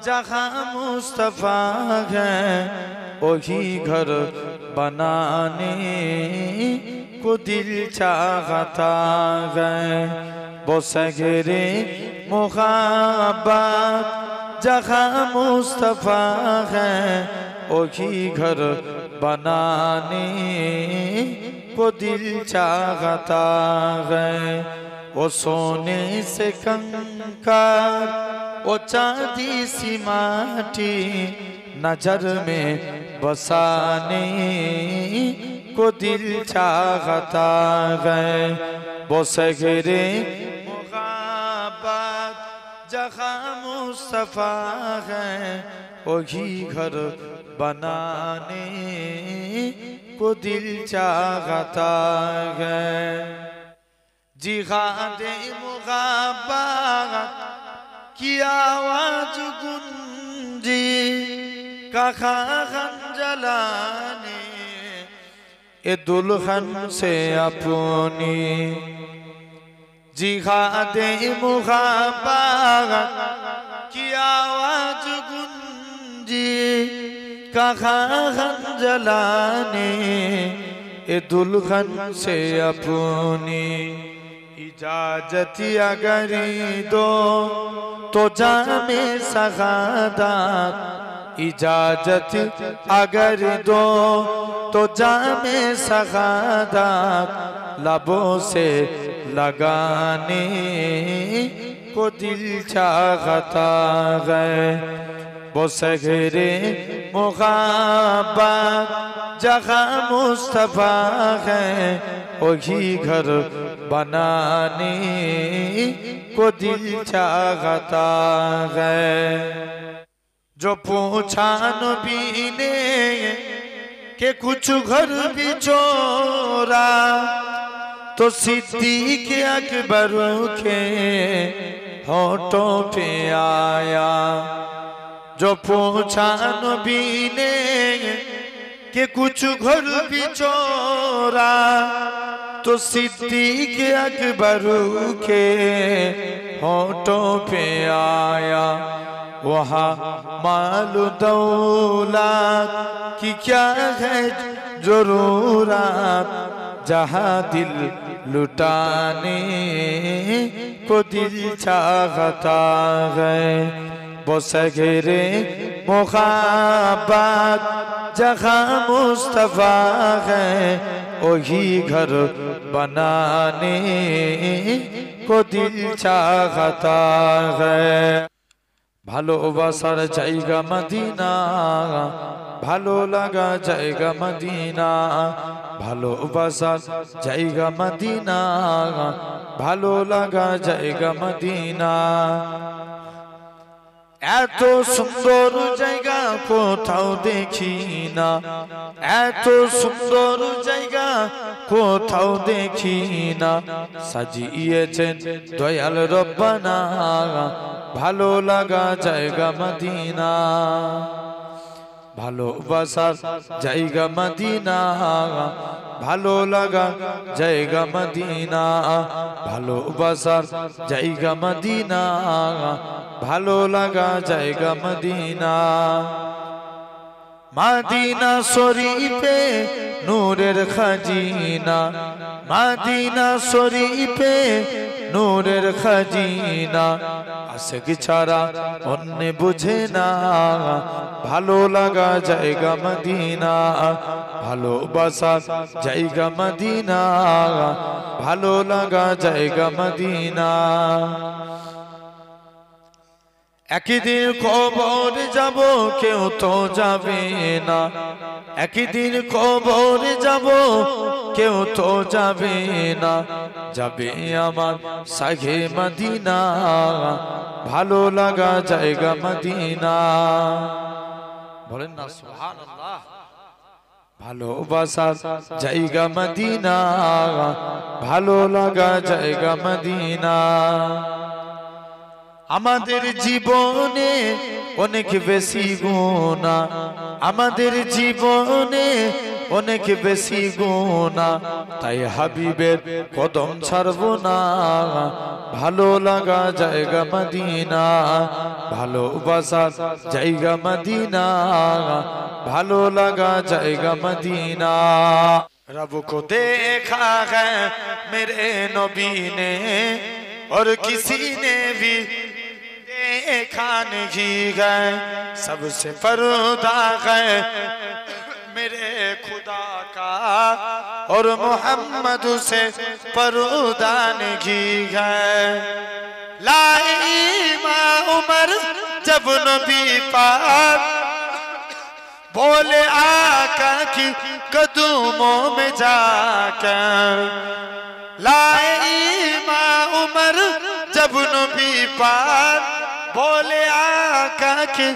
जहाँ मुस्तफा है वही घर बनाने को दिल चाहता है। वो सगरे मुहब्बत जहाँ मुस्तफा है वही घर बनाने को दिल चाहता है। वो सोने से कंकर वो चांदी सी माटी नजर में बसाने को दिल चाहता है। वो सगरे मुहब्बत जहाँ मुस्तफा है वही घर बनाने को दिल चाहता है। जिहादे मुहब्बत की आवाज गुंजी कहाँ जलाने ए दुल्हन से अपनी। जिहादे मुहब्बत की आवाज गुंजी कहाँ जलाने ए दुल्हन से अपनी। इजाजत अगर दो तो जामे सगादत, इजाजत अगर दो तो जामे सगादत लबों से लगाने को दिल चाहता है। वो सगरे मुहब्बत जहाँ मुस्तफा है वही घर बनाने को दिल चाहता है। जो पूछा नबी ने कि कुछ घर भी चोरा तो सिद्दीक़ अकबर के होठों पे आया। जो पूछा नबी ने कि कुछ घर भी चोरा तो सिद्दीक़ अकबर के होठों पे आया। वहाँ मालू दौलत की क्या है जरूरत जहाँ दिल लुटाने को दिल चाहता है। वो सगरे मुहब्बत जहाँ मुस्तफा है वही घर बनाने को दिल चाहता है। ভালোবাসার জায়গা মদিনা ভালো লাগা জায়গা মদিনা ভালোবাসার জায়গা মদিনা ভালো লাগা জায়গা মদিনা এত সুন্দর জায়গা কোথাও দেখি না এত সুন্দর জায়গা কোথাও দেখি না সাজিয়েছেন দয়াল রব্বানা ভালো লাগা জায়গা মদিনা ভালোবাসার জায়গা মদিনা ভালো লাগা জায়গা মদিনা ভালোবাসার জায়গা মদিনা ভালো লাগা জায়গা মদিনা মদিনা শরীফে নূরের খাজিনা মদিনা শরীফে নূরের খাজিনা আশিক ছাড়া অন্য বুঝে না ভালো লাগা জায়গা মদিনা ভালোবাসার জায়গা মদিনা ভালো লাগা জায়গা মদিনা একদিন কবর যাব কেউ তো যাবে না একদিন কবর যাব কেউ তো যাবে না যাবে আমার সাগে মদিনা ভালো লাগা জায়গা মদিনা বলেন না সুবহানাল্লাহ ভালোবাসার জায়গা মদিনা ভালো লাগা জায়গা মদিনা আমাদের জীবনে অনেক বেশি গুনাহ আমাদের জীবনে অনেক বেশি গুনাহ, তাই হাবিবের কদম ছাড়বো না। ভালো লাগা জায়গা মদিনা, ভালোবাসার জায়গা মদিনা, ভালো লাগা জায়গা মদিনা। रब को देखा है मेरे नबी ने और किसी ने भी देखा नहीं है, सबसे पर्दा है मेरे खुदा का और मोहम्मद से पर्दा नहीं है। लाई माँ उमर जब नबी पाक बोले आका की कदमों में जाकर, लाई माँ उमर जब नबी पाक बोले आका के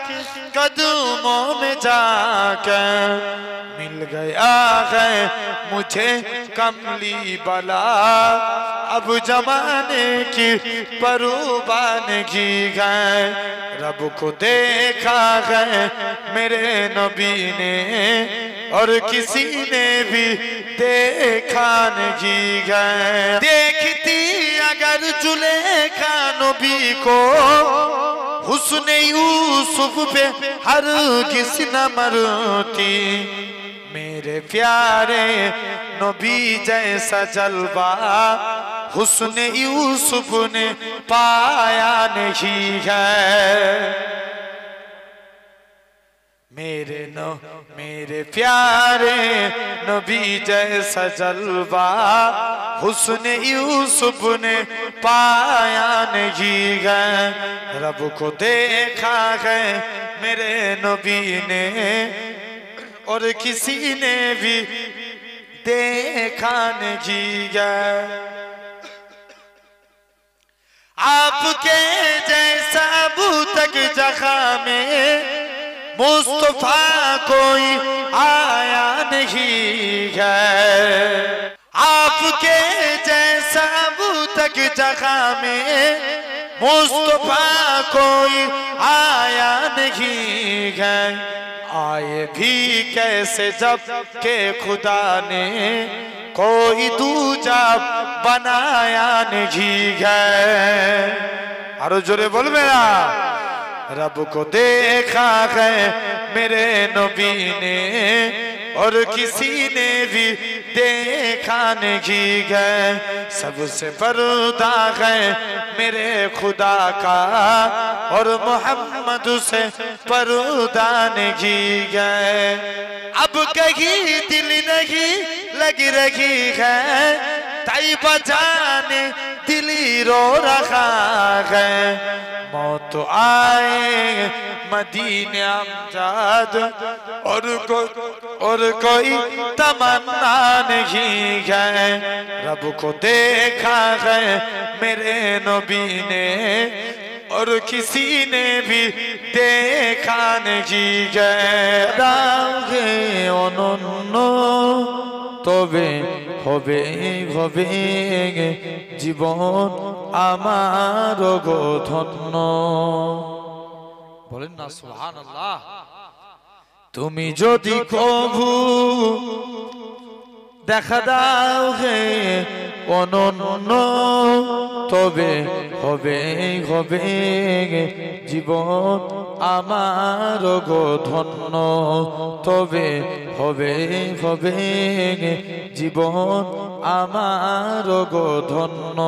कदमों में जाकर, मिल गया है मुझे कमली बला, अब जमाने की परवानगी है। रब को देखा है मेरे नबी ने और किसी ने भी देखा नहीं है। देखती अगर जुलेखा नबी को हुस्न यूसुफ पे हरगिज़ न मरती, मेरे प्यारे नबी जैसा जलवा हुस्न यूसुफ ने पाया नहीं है। मेरे प्यारे नबी जैसा जलवा हुस्न यूसुफ ने पाया नहीं है। रब को देखा है मेरे नबी ने और किसी ने भी देखा नहीं है। आपके जैसा अबू तक जगह में मुस्तफा कोई आया नहीं है। आपके जैसा अबू तक जगह में मुस्तफा कोई आया नहीं है। आए भी कैसे जब के खुदा ने कोई दूजा बनाया नहीं है। आरो जोरे बोलबे ना। रब को देखा है मेरे नबी ने और किसी ने भी देखा नहीं है। सबसे पर्दा है मेरे खुदा का और मोहम्मद से पर्दा नहीं है। अब कहीं दिल नहीं लग रही है, ताई बजाने दिली रो रहा है। मौत आए मदीने अमजद और कोई तमन्ना नहीं है। रब को देखा है मेरे नबी ने और किसी ने भी देखा नहीं है। রাগে অনন্য তবে হবে হবে জীবন আমার গো ধন্য। বলেন না সুবহানাল্লাহ। তুমি যদি কভু দেখা দাও হে অনন্য তবে হবে হবে জীবন আমার গো ধন্য। তবে হবে হবে জীবন আমার গো ধন্য।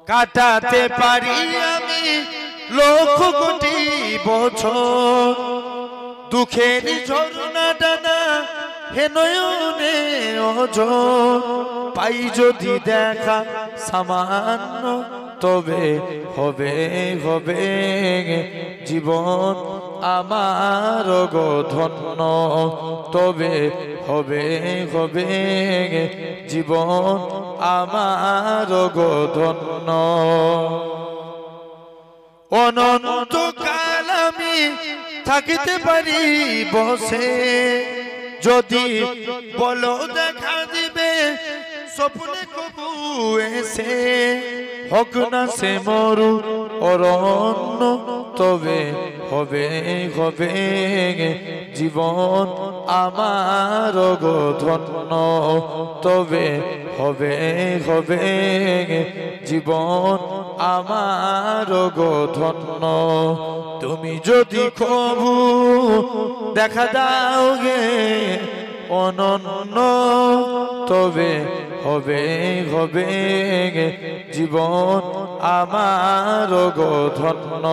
কাটাতে পারি আমি লক্ষ কোটি বছর, দুঃখের ঝরনা ডানা হে নয়নে অঝর। পাই যদি দেখা সামান্য তবে হবে হবে জীবন আমার গো ধন্য। তবে হবে হবে জীবন আমার গো ধন্য। অনন্তকাল আমি থাকিতে পারি বসে, যদি বলো দেখা দিবে স্বপ্নে কবু এসে। হোক না সে মরু অরণ্য, তবে হবে হবে জীবন আমার গো ধন্য, তবে হবে হবে জীবন আমার গো ধন্য। তুমি যদি কবু দেখা দাও গে অনন্য, তবে হবে হবে জীবন আমার গো ধন্য।